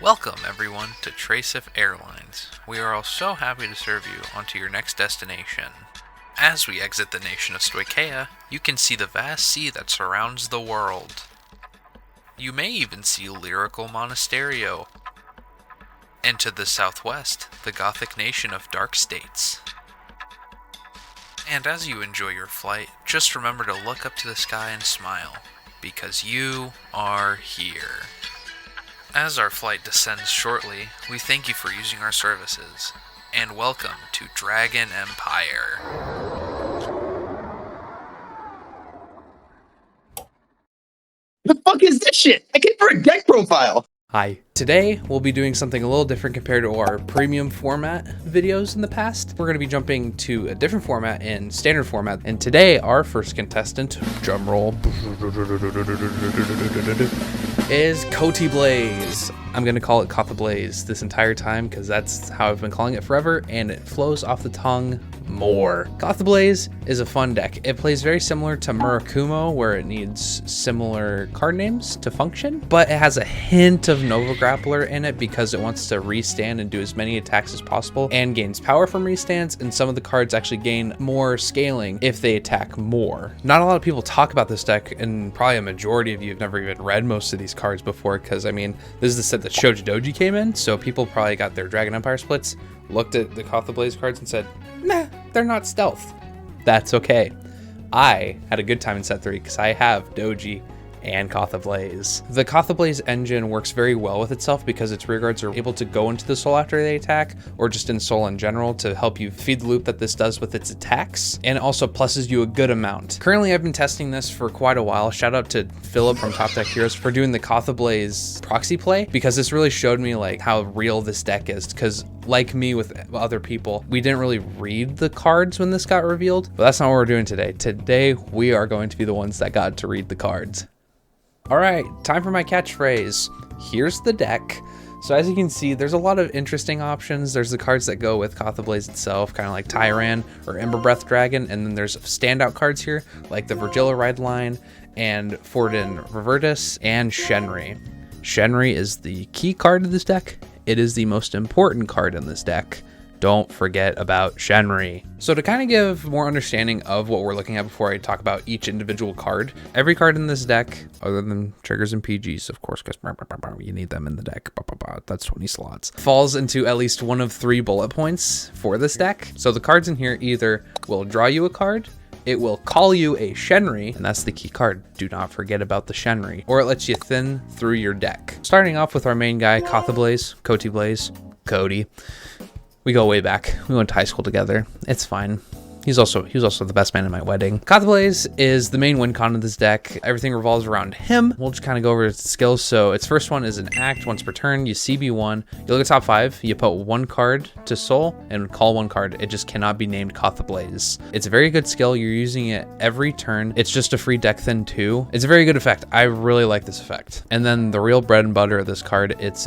Welcome, everyone, to Tracif Airlines. We are all so happy to serve you onto your next destination. As we exit the nation of Stoicheia, you can see the vast sea that surrounds the world. You may even see lyrical Monasterio. And to the southwest, the Gothic nation of Dark States. And as you enjoy your flight, just remember to look up to the sky and smile, because you are here. As our flight descends shortly, we thank you for using our services, and welcome to Dragon Empire. The fuck is this shit? I came for a deck profile. Hi. Today, we'll be doing something a little different compared to our premium format videos in the past. We're going to be jumping to a different format in standard format. And today, our first contestant, drumroll, is Kotihblaze. I'm going to call it Kotihblaze this entire time because that's how I've been calling it forever, and it flows off the tongue more. Kotihblaze is a fun deck. It plays very similar to Murakumo, where it needs similar card names to function, but it has a hint of Nova Grappler in it because it wants to restand and do as many attacks as possible and gains power from restands, and some of the cards actually gain more scaling if they attack more. Not a lot of people talk about this deck, and probably a majority of you have never even read most of these cards before because, I mean, this is the set that Shoji Doji came in, so people probably got their Dragon Empire splits, looked at the Kotihblaze cards and said, nah, they're not stealth. That's okay. I had a good time in set 3 because I have Doji and Kotihblaze. The Kotihblaze engine works very well with itself because its rearguards are able to go into the soul after they attack, or just in soul in general, to help you feed the loop that this does with its attacks, and it also pluses you a good amount. Currently, I've been testing this for quite a while. Shout out to Philip from Top Deck Heroes for doing the Kotihblaze proxy play, because this really showed me like how real this deck is, because like me with other people, we didn't really read the cards when this got revealed, but that's not what we're doing today. Today, we are going to be the ones that got to read the cards. All right, time for my catchphrase. Here's the deck. So as you can see, there's a lot of interesting options. There's the cards that go with Kotihblaze itself, kind of like Tyran or Ember Breath Dragon, and then there's standout cards here, like the Virgilla Ride line, and Fordin Revertus, and Shenri. Shenri is the key card of this deck. It is the most important card in this deck. Don't forget about Shenri. So to kind of give more understanding of what we're looking at before I talk about each individual card, every card in this deck, other than triggers and PGs, of course, because you need them in the deck, that's 20 slots, falls into at least one of 3 bullet points for this deck. So the cards in here either will draw you a card, it will call you a Shenri, and that's the key card. Do not forget about the Shenri. Or it lets you thin through your deck. Starting off with our main guy, Kotihblaze, Cody. We go way back. We went to high school together. It's fine. He was also the best man in my wedding. Kotihblaze is the main win con of this deck. Everything revolves around him. We'll just kind of go over its skills. So its first one is an act. Once per turn, you CB1. You look at top 5. You put 1 card to soul and call 1 card. It just cannot be named Kotihblaze. It's a very good skill. You're using it every turn. It's just a free deck thin too. It's a very good effect. I really like this effect. And then the real bread and butter of this card, it's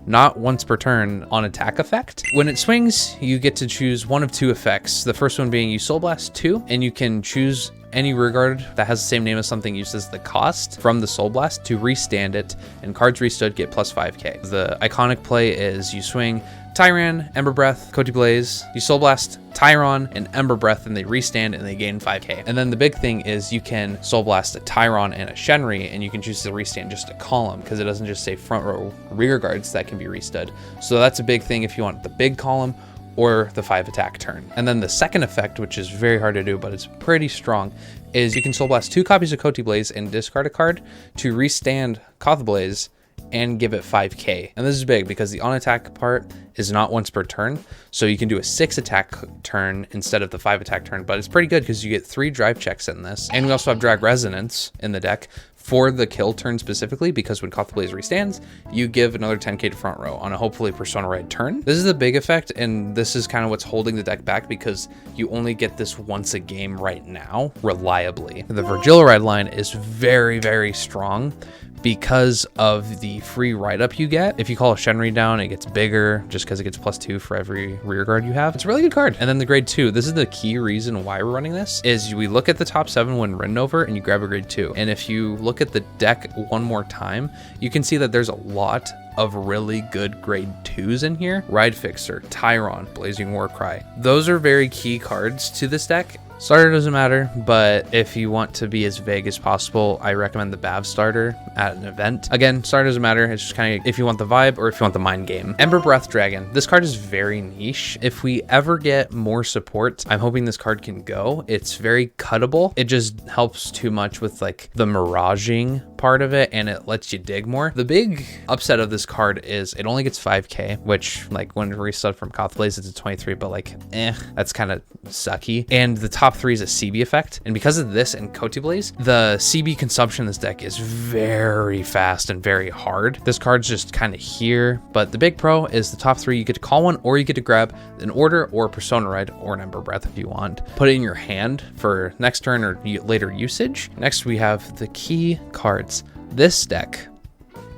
not once per turn on attack effect. When it swings, you get to choose one of 2 effects. The first one being you Soul Blast 2, and you can choose any rearguard that has the same name as something used as the cost from the Soul Blast to restand it, and cards restood get plus 5k. The iconic play is you swing Tyran, Ember Breath, Kotihblaze, you Soul Blast Tyron and Ember Breath, and they restand and they gain 5k. And then the big thing is you can Soul Blast a Tyron and a Shenri, and you can choose to restand just a column because it doesn't just say front row rear guards that can be restood. So that's a big thing if you want the big column or the 5 attack turn. And then the second effect, which is very hard to do, but it's pretty strong, is you can Soul Blast 2 copies of Kotihblaze and discard a card to restand Kotihblaze and give it 5k. And this is big because the on attack part is not once per turn, so you can do a 6 attack turn instead of the 5 attack turn, but it's pretty good because you get 3 drive checks in this. And we also have Drag Resonance in the deck for the kill turn specifically, because when Kotihblaze restands, you give another 10k to front row on a hopefully Persona Red turn. This is the big effect, and this is kind of what's holding the deck back because you only get this once a game right now, reliably. The Virgilla Ride line is very, very strong because of the free write-up you get. If you call a Shenri down, it gets bigger just because it gets +2 for every rear guard you have. It's a really good card. And then the grade 2, this is the key reason why we're running this, is we look at the top 7 when written over and you grab a grade 2. And if you look at the deck one more time, you can see that there's a lot of really good grade 2s in here. Ride Fixer, Tyron, Blazing Warcry. Those are very key cards to this deck. Starter doesn't matter, but if you want to be as vague as possible, I recommend the Bav starter at an event. Again, starter doesn't matter. It's just kind of if you want the vibe or if you want the mind game. Ember Breath Dragon. This card is very niche. If we ever get more support, I'm hoping this card can go. It's very cuttable. It just helps too much with like the miraging part of it, and it lets you dig more. The big upset of this card is it only gets 5k, which like when reset from Kotihblaze it's a 23, but like that's kind of sucky. And the top 3 is a CB effect, and because of this and Kotihblaze, the CB consumption in this deck is very fast and very hard. This card's just kind of here, but the big pro is the top 3, you get to call one, or you get to grab an Order or Persona Ride or an Ember Breath if you want. Put it in your hand for next turn or later usage. Next we have the key cards. This deck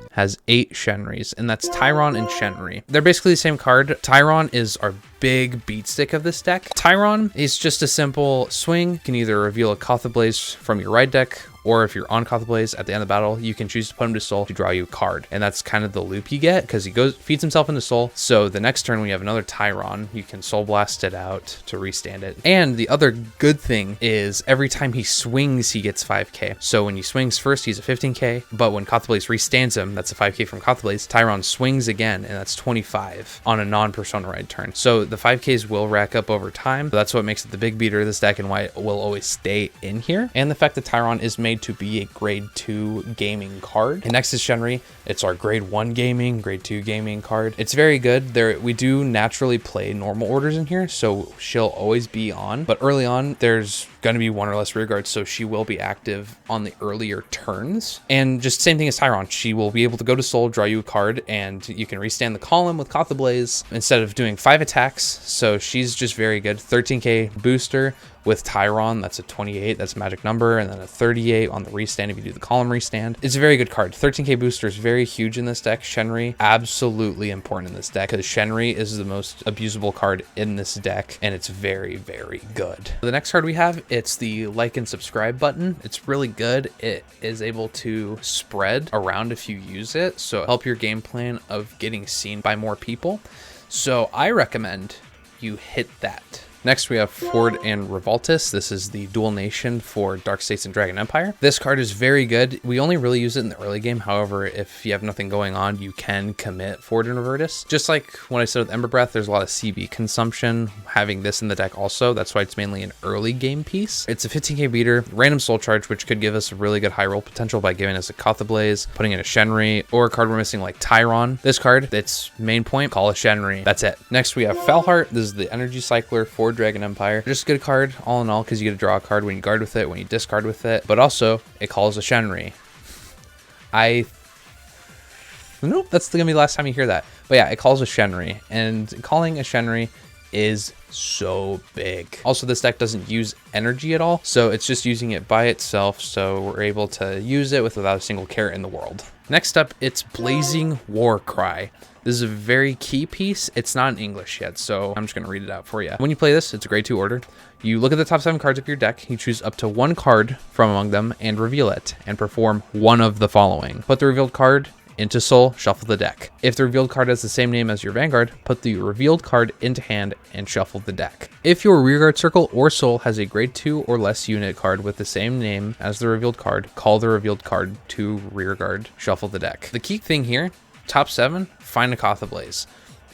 has 8 Shenris, and that's Tyron and Shenri. They're basically the same card. Tyron is our big beat stick of this deck. Tyron is just a simple swing. You can either reveal a Kotihblaze from your ride deck, or if you're on Kotihblaze at the end of the battle, you can choose to put him to soul to draw you a card. And that's kind of the loop you get because he feeds himself into soul. So the next turn when you have another Tyron, you can soul blast it out to restand it. And the other good thing is every time he swings, he gets 5k. So when he swings first, he's a 15k, but when Kotihblaze restands him, that's a 5k from Kotihblaze. Tyron swings again, and that's 25 on a non-Persona Ride turn. So the 5ks will rack up over time. That's what makes it the big beater of this deck and why it will always stay in here. And the fact that Tyron is made to be a grade 2 gaming card. And next is Shenri. It's our grade 1 gaming, grade 2 gaming card. It's very good. We do naturally play normal orders in here, so she'll always be on. But early on, there's going to be 1 or less rear guards, so she will be active on the earlier turns. And just same thing as Tyron. She will be able to go to soul, draw you a card, and you can restand the column with Kotihblaze instead of doing 5 attacks. So she's just very good. 13k booster with Tyron, that's a 28, that's a magic number, and then a 38 on the restand if you do the column restand. It's a very good card. 13k booster is very huge in this deck. Shenri, absolutely important in this deck because Shenri is the most abusable card in this deck, and it's very, very good. The next card we have, it's the like and subscribe button. It's really good. It is able to spread around if you use it, so help your game plan of getting seen by more people. So I recommend you hit that. Next, we have Ford and Revoltus. This is the dual nation for Dark States and Dragon Empire. This card is very good. We only really use it in the early game. However, if you have nothing going on, you can commit Ford and Revoltus. Just like what I said with Ember Breath, there's a lot of CB consumption. Having this in the deck also, that's why it's mainly an early game piece. It's a 15k beater, random soul charge, which could give us a really good high roll potential by giving us a Kotihblaze, putting in a Shenri, or a card we're missing like Tyron. This card, its main point, call a Shenri. That's it. Next, we have Falheart. This is the energy cycler for Dragon Empire. Just a good card all in all because you get to draw a card when you guard with it, when you discard with it, but also it calls a Shenri. Nope, that's gonna be the last time you hear that. But yeah, it calls a Shenri, and calling a Shenri is so big. Also, this deck doesn't use energy at all, so it's just using it by itself, so we're able to use it without a single carrot in the world. Next up, it's Blazing Warcry. This is a very key piece. It's not in English yet, so I'm just going to read it out for you. When you play this, it's a grade 2 order. You look at the top 7 cards of your deck, you choose up to 1 card from among them and reveal it, and perform one of the following. Put the revealed card into soul, shuffle the deck. If the revealed card has the same name as your Vanguard, put the revealed card into hand and shuffle the deck. If your rearguard circle or soul has a grade 2 or less unit card with the same name as the revealed card, call the revealed card to rearguard, shuffle the deck. The key thing here, top 7, find a Kotihblaze.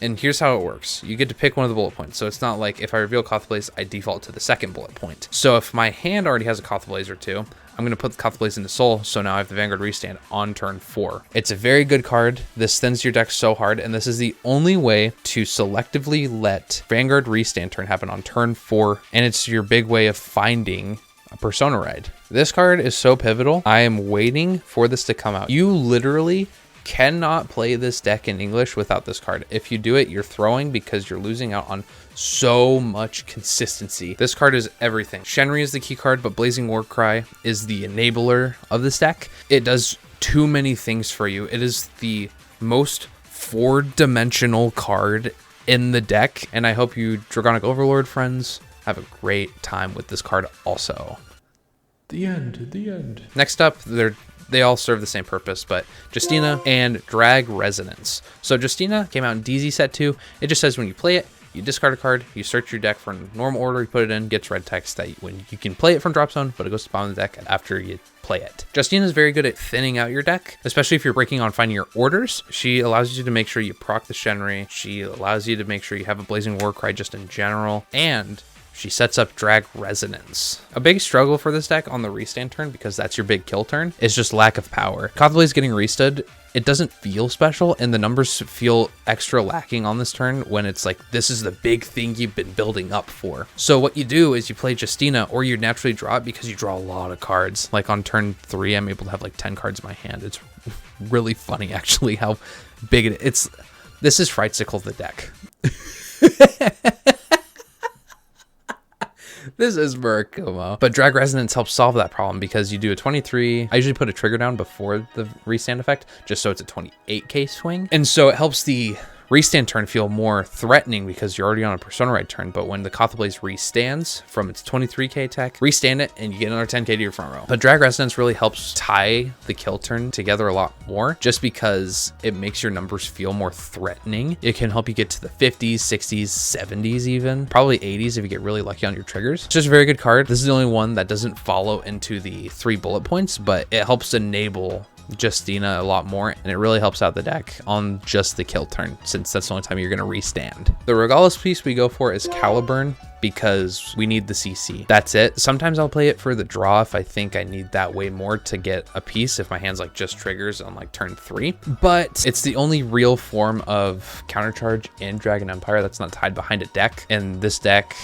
And here's how it works. You get to pick one of the bullet points. So it's not like if I reveal Kotihblaze, I default to the second bullet point. So if my hand already has a Kotihblaze or 2, I'm going to put the Kotihblaze into soul, so now I have the Vanguard restand on turn 4. It's a very good card. This thins your deck so hard, and this is the only way to selectively let Vanguard restand turn happen on turn 4, and it's your big way of finding a Persona Ride. This card is so pivotal. I am waiting for this to come out. You literally cannot play this deck in English without this card. If you do it, you're throwing because you're losing out on so much consistency. This card is everything. Shenri is the key card, but Blazing Warcry is the enabler of this deck. It does too many things for you. It is the most 4-dimensional card in the deck, and I hope you Dragonic Overlord friends have a great time with this card also. The end. Next up, they all serve the same purpose, but Justina and Drag Resonance. So Justina came out in DZ set 2. It just says when you play it, you discard a card, you search your deck for normal order, you put it in, gets red text that when you can play it from drop zone, but it goes to the bottom of the deck after you play it. Justina is very good at thinning out your deck, especially if you're breaking on finding your orders. She allows you to make sure you proc the Shenri. She allows you to make sure you have a Blazing Warcry just in general, and she sets up Drag Resonance. A big struggle for this deck on the restand turn, because that's your big kill turn, is just lack of power. Kotihblaze getting restood, it doesn't feel special, and the numbers feel extra lacking on this turn when it's like, this is the big thing you've been building up for. So what you do is you play Justina, or you naturally draw it because you draw a lot of cards. Like on turn 3, I'm able to have like 10 cards in my hand. It's really funny actually how big it is. This is Frightsicle the deck. This is Murakumo. But Drag Resonance helps solve that problem because you do a 23. I usually put a trigger down before the restand effect, just so it's a 28k swing. And so it helps the restand turn feel more threatening because you're already on a Persona Ride turn. But when the Kotihblaze restands from its 23k attack, restand it and you get another 10k to your front row. But Drag Resonance really helps tie the kill turn together a lot more, just because it makes your numbers feel more threatening. It can help you get to the 50s, 60s, 70s even, probably 80s if you get really lucky on your triggers. It's just a very good card. This is the only one that doesn't follow into the 3 bullet points, but it helps enable Justina a lot more, and it really helps out the deck on just the kill turn, since that's the only time you're going to restand. The Regalis piece we go for is Caliburn, because we need the CC. That's it. Sometimes I'll play it for the draw if I think I need that way more to get a piece, if my hand's like just triggers on like turn 3. But it's the only real form of countercharge in Dragon Empire that's not tied behind a deck, and this deck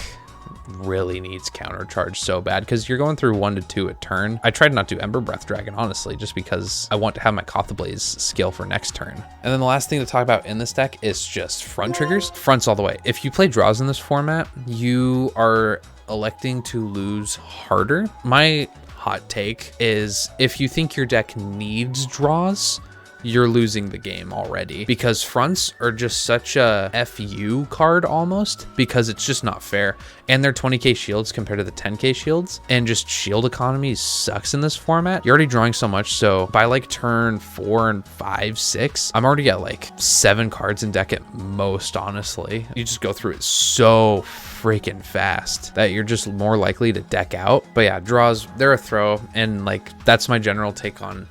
really needs countercharge so bad because you're going through 1 to 2 a turn. I tried not to Ember Breath Dragon, honestly, just because I want to have my Kotihblaze skill for next turn. And then the last thing to talk about in this deck is just front triggers. Fronts all the way. If you play draws in this format, you are electing to lose harder. My hot take is if you think your deck needs draws, you're losing the game already, because fronts are just such a FU card almost, because it's just not fair. And they're 20k shields compared to the 10k shields, and just shield economy sucks in this format. You're already drawing so much, so by like turn 4 and 5, 6, I'm already at like 7 cards in deck at most, honestly. You just go through it so freaking fast that you're just more likely to deck out. But yeah, draws, they're a throw, and like that's my general take on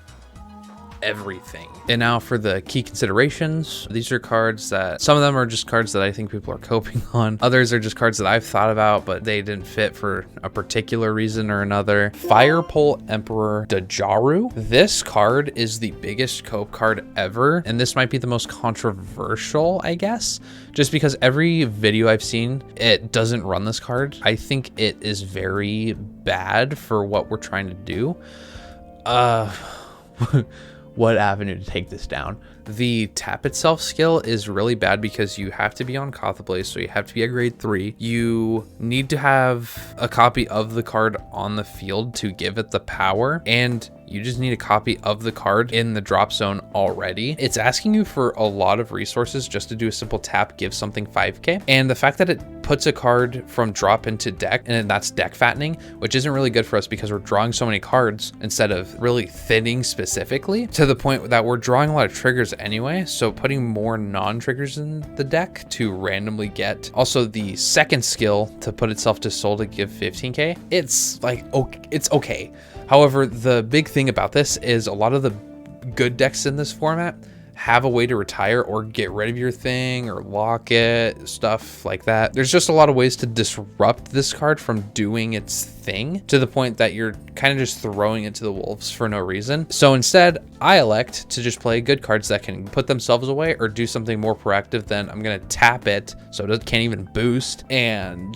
everything. And now for the key considerations. These are cards that, some of them are just cards that I think people are coping on. Others are just cards that I've thought about, but they didn't fit for a particular reason or another. Firepole Emperor Dajaru. This card is the biggest cope card ever, and this might be the most controversial, I guess, just because every video I've seen, it doesn't run this card. I think it is very bad for what we're trying to do. What avenue to take this down? The tap itself skill is really bad because you have to be on Kotihblaze, so you have to be a grade 3. You need to have a copy of the card on the field to give it the power, and you just need a copy of the card in the drop zone already. It's asking you for a lot of resources just to do a simple tap, give something 5k. And the fact that it puts a card from drop into deck, and that's deck fattening, which isn't really good for us because we're drawing so many cards instead of really thinning specifically, to the point that we're drawing a lot of triggers anyway. So putting more non-triggers in the deck to randomly get. Also, the second skill to put itself to soul to give 15k, it's like, okay, it's okay. However, the big thing about this is a lot of the good decks in this format have a way to retire or get rid of your thing or lock it, stuff like that. There's just a lot of ways to disrupt this card from doing its thing, to the point that you're kind of just throwing it to the wolves for no reason. So instead, I elect to just play good cards that can put themselves away or do something more proactive than I'm going to tap it so it can't even boost, and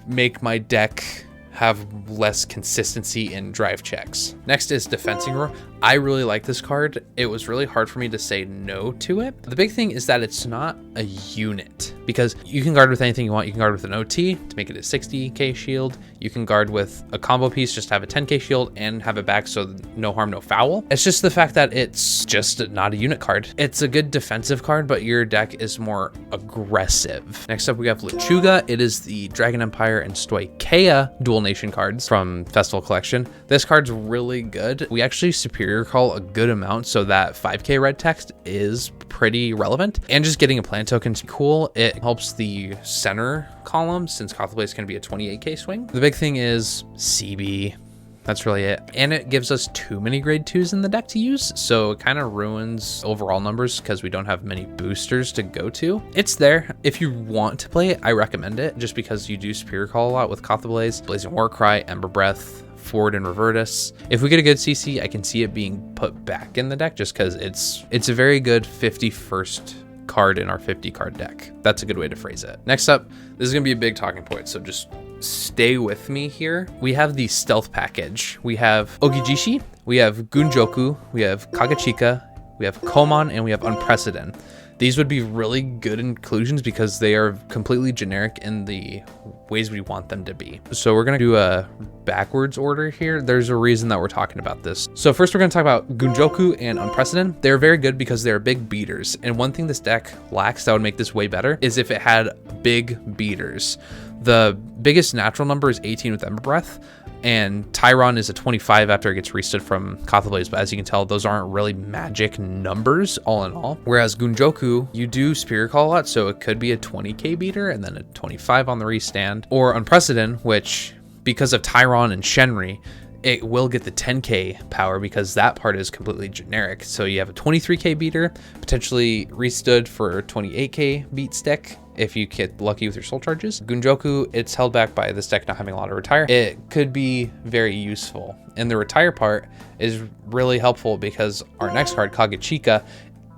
make my deck have less consistency in drive checks. Next is Defensing Roar. I really like this card. It was really hard for me to say no to it. The big thing is that it's not a unit, because you can guard with anything you want. You can guard with an OT to make it a 60k shield. You can guard with a combo piece, just have a 10k shield and have it back, so no harm, no foul. It's just the fact that it's just not a unit card. It's a good defensive card, but your deck is more aggressive. Next up, we have Lechuga. It is the Dragon Empire and Stoicheia dual nation cards from Festival Collection. This card's really good. We actually superior call a good amount, so that 5k red text is pretty relevant. And just getting a plant token's cool. It helps the center column, since Kotihblaze can be a 28k swing. The big thing is CB. That's really it. And it gives us too many grade 2s in the deck to use, so it kind of ruins overall numbers because we don't have many boosters to go to. It's there. If you want to play it, I recommend it, just because you do superior call a lot with Kotihblaze, Blazing Warcry, Ember Breath, Forward and Revertus. If we get a good CC, I can see it being put back in the deck, just because it's a very good 51st card in our 50 card deck. That's a good way to phrase it. Next up, this is gonna be a big talking point, so just stay with me here. We have the stealth package. We have Ogijishi, we have Gunjoku, we have Kagachika, we have Komon, and we have Unprecedented. These would be really good inclusions because they are completely generic in the ways we want them to be. So we're gonna do a backwards order here. There's a reason that we're talking about this. So first we're gonna talk about Gunjoku and Unprecedented. They're very good because they're big beaters. And one thing this deck lacks that would make this way better is if it had big beaters. The biggest natural number is 18 with Ember Breath, and Tyron is a 25 after it gets restood from Kotihblaze, but as you can tell, those aren't really magic numbers all in all. Whereas Gunjoku, you do Spirit Call a lot, so it could be a 20k beater and then a 25 on the restand. Or Unprecedented, which, because of Tyron and Shenri, it will get the 10k power because that part is completely generic. So you have a 23k beater, potentially restood for 28k beat stick if you get lucky with your soul charges. Gunjoku, it's held back by this deck not having a lot of retire. It could be very useful. And the retire part is really helpful because our next card, Kagachika,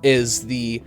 is the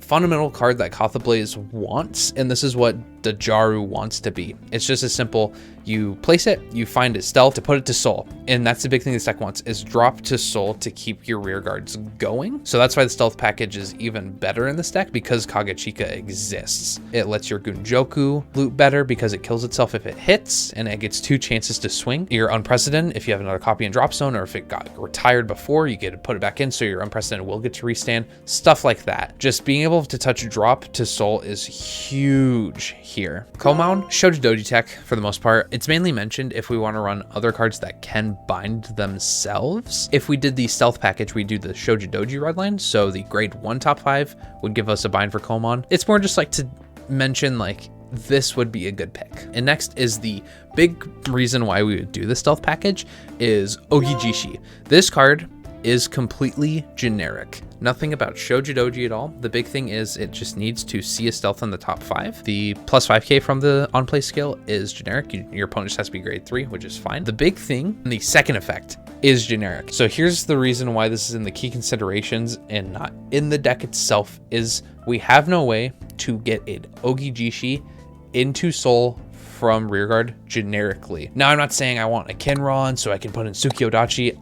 fundamental card that Kotihblaze wants, and this is what Dajaru wants to be. It's just as simple. You place it, you find its stealth to put it to soul, and that's the big thing this deck wants, is drop to soul to keep your rear guards going. So that's why the stealth package is even better in this deck, because Kagachika exists. It lets your Gunjoku loot better because it kills itself if it hits, and it gets 2 chances to swing. Your Unprecedented, if you have another copy in drop zone, or if it got retired before, you get to put it back in, so your Unprecedented will get to restand, stuff like that. Just being able to touch drop to soul is huge here. Komon, Shojidoji tech for the most part. It's mainly mentioned if we want to run other cards that can bind themselves. If we did the stealth package, we do the Shojidoji redline, so the grade 1 top 5 would give us a bind for Komon. It's more just like to mention like this would be a good pick. And next is the big reason why we would do the stealth package is Ogijishi. This card is completely generic. Nothing about Shojidoji at all. The big thing is it just needs to see a stealth in the top 5. The plus 5k from the on-play skill is generic. Your opponent just has to be grade 3, which is fine. The big thing, the second effect, is generic. So here's the reason why this is in the key considerations and not in the deck itself, is we have no way to get an Ogijishi into soul from rearguard generically. Now, I'm not saying I want a Kenron so I can put in Tsukiyodachi.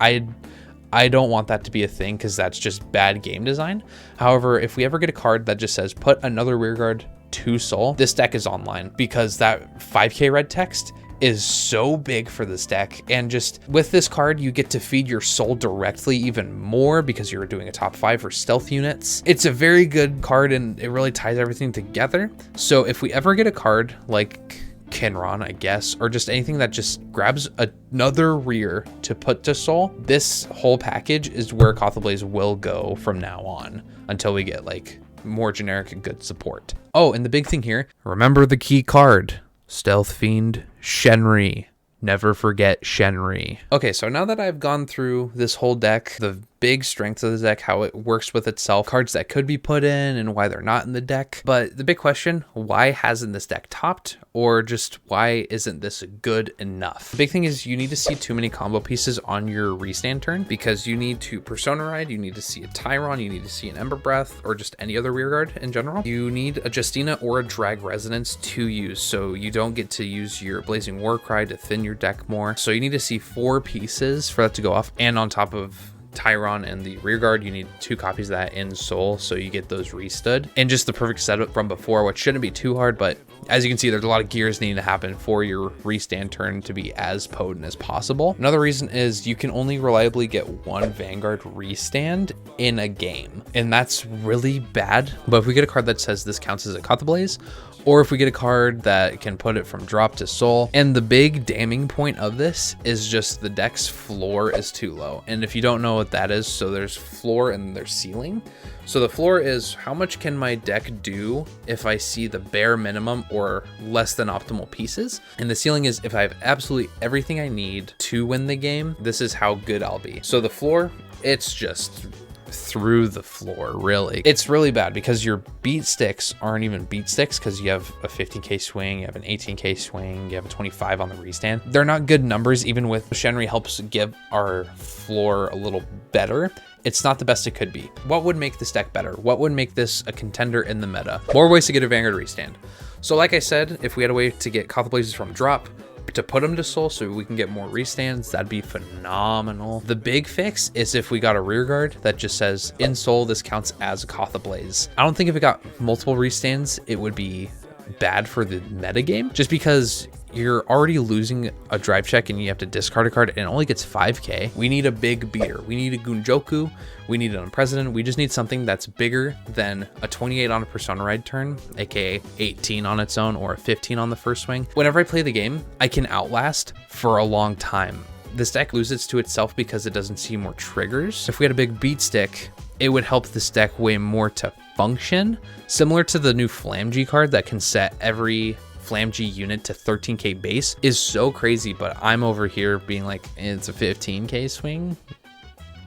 I don't want that to be a thing because that's just bad game design. However, if we ever get a card that just says put another rearguard to soul, this deck is online, because that 5k red text is so big for this deck. And just with this card, you get to feed your soul directly even more because you're doing a top 5 for stealth units. It's a very good card and it really ties everything together. So if we ever get a card like Kenron, I guess, or just anything that just grabs another rear to put to soul, this whole package is where Kotihblaze will go from now on until we get like more generic and good support. Oh, and the big thing here, remember the key card, Stealth Fiend Shenri. Never forget Shenri. Okay, so now that I've gone through this whole deck, the big strengths of the deck, how it works with itself, cards that could be put in and why they're not in the deck. But the big question, why hasn't this deck topped? Or just why isn't this good enough? The big thing is you need to see too many combo pieces on your restand turn, because you need to Persona Ride, you need to see a Tyron, you need to see an Ember Breath, or just any other rearguard in general. You need a Justina or a Drag Resonance to use, so you don't get to use your Blazing Warcry to thin your deck more. So you need to see 4 pieces for that to go off, and on top of Tyron and the rear guard, you need 2 copies of that in Soul, so you get those restood. And just the perfect setup from before, which shouldn't be too hard, but as you can see, there's a lot of gears needing to happen for your restand turn to be as potent as possible. Another reason is you can only reliably get 1 Vanguard restand in a game, and that's really bad. But if we get a card that says this counts as a Kotihblaze, or if we get a card that can put it from drop to soul. And the big damning point of this is just the deck's floor is too low. And if you don't know what that is, so there's floor and there's ceiling. So the floor is how much can my deck do if I see the bare minimum or less than optimal pieces. And the ceiling is if I have absolutely everything I need to win the game, this is how good I'll be. So the floor, it's just through the floor, really. It's really bad because your beat sticks aren't even beat sticks because you have a 15k swing, you have an 18k swing, you have a 25 on the restand. They're not good numbers, even with Shenry helps give our floor a little better. It's not the best it could be. What would make this deck better? What would make this a contender in the meta? More ways to get a Vanguard restand. So like I said, if we had a way to get Kotihblazes from drop, to put them to soul so we can get more restands, that'd be phenomenal. The big fix is if we got a rear guard that just says in soul this counts as a Kotihblaze. I don't think if it got multiple restands it would be bad for the meta game, just because you're already losing a drive check and you have to discard a card and it only gets 5k. We need a big beater. We need a Gunjoku. We need an Unprecedented. We just need something that's bigger than a 28 on a Persona Ride turn, aka 18 on its own or a 15 on the first swing. Whenever I play the game, I can outlast for a long time. This deck loses to itself because it doesn't see more triggers. If we had a big beat stick, it would help this deck way more to function, similar to the new Flamgy card that can set every Flamgy unit to 13k base. Is so crazy, but I'm over here being like, it's a 15k swing?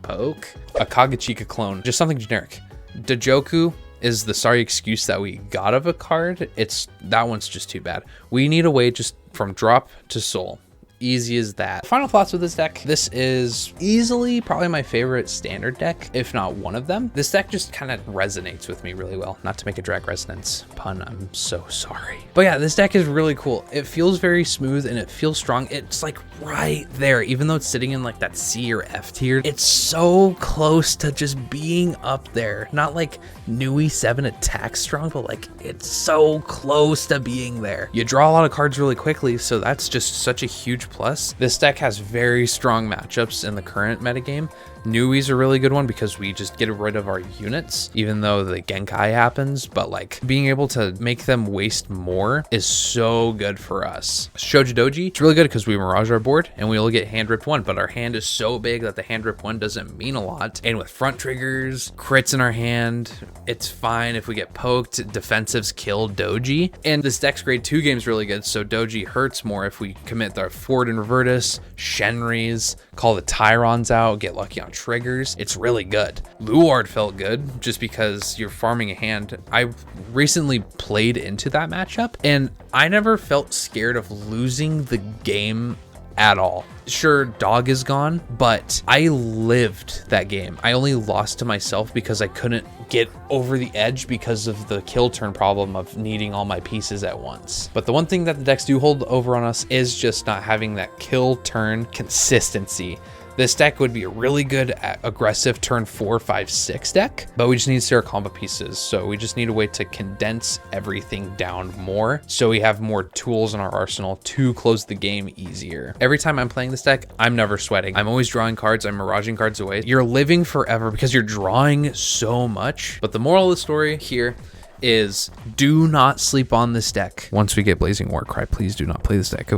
Poke? A Kagachika clone, just something generic. Dojoku is the sorry excuse that we got of a card. That one's just too bad. We need a way just from drop to soul. Easy as that. Final thoughts with this deck. This is easily probably my favorite standard deck, if not one of them. This deck just kind of resonates with me really well. Not to make a drag resonance pun, I'm so sorry. But yeah, this deck is really cool. It feels very smooth and it feels strong. It's like right there, even though it's sitting in like that C or F tier, it's so close to just being up there. Not like Nui 7 attack strong, but like it's so close to being there. You draw a lot of cards really quickly, so that's just such a huge plus. This deck has very strong matchups in the current metagame. Nui's a really good one because we just get rid of our units, even though the Genkai happens, but like being able to make them waste more is so good for us. Shoujo Doji, it's really good because we Mirage our board and we only get hand ripped 1, but our hand is so big that the hand ripped 1 doesn't mean a lot. And with front triggers, crits in our hand, it's fine. If we get poked, defensives kill Doji. And this deck's grade 2 game's really good, so Doji hurts more if we commit our Forward and Revertus, Shenrys, call the Tyrons out, get lucky on triggers. It's really good. Luard felt good just because you're farming a hand. I recently played into that matchup and I never felt scared of losing the game at all. Sure, dog is gone, but I lived that game. I only lost to myself because I couldn't get over the edge because of the kill turn problem of needing all my pieces at once. But the one thing that the decks do hold over on us is just not having that kill turn consistency. This deck would be a really good aggressive turn 4, 5, 6 deck, but we just need Sarah combo pieces. So we just need a way to condense everything down more so we have more tools in our arsenal to close the game easier. Every time I'm playing this deck, I'm never sweating. I'm always drawing cards. I'm miraging cards away. You're living forever because you're drawing so much. But the moral of the story here is do not sleep on this deck. Once we get Blazing Warcry, please do not play this deck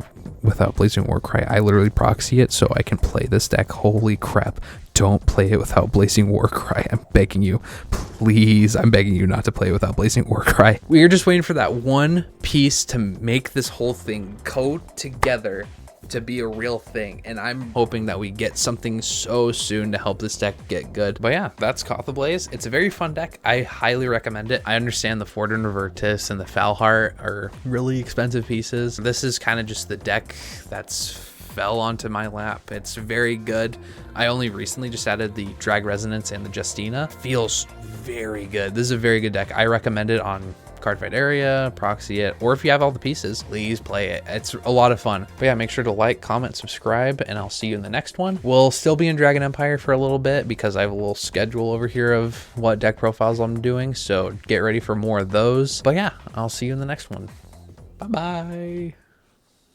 without Blazing Warcry. I literally proxy it so I can play this deck. Holy crap. Don't play it without Blazing Warcry. I'm begging you. Please, I'm begging you not to play without Blazing Warcry. We are just waiting for that one piece to make this whole thing go together to be a real thing, and I'm hoping that we get something so soon to help this deck get good. But yeah, that's Kotihblaze. It's a very fun deck. I highly recommend it. I understand the Ford and Revertus and the Falheart are really expensive pieces. This is kind of just the deck that's fell onto my lap. It's very good. I only recently just added the Drag Resonance and the Justina. Feels very good. This is a very good deck. I recommend it on card fight area, proxy it, or if you have all the pieces, please play it. It's a lot of fun. But yeah, make sure to like, comment, subscribe, and I'll see you in the next one. We'll still be in Dragon Empire for a little bit because I have a little schedule over here of what deck profiles I'm doing, so get ready for more of those. But yeah, I'll see you in the next one. Bye-bye.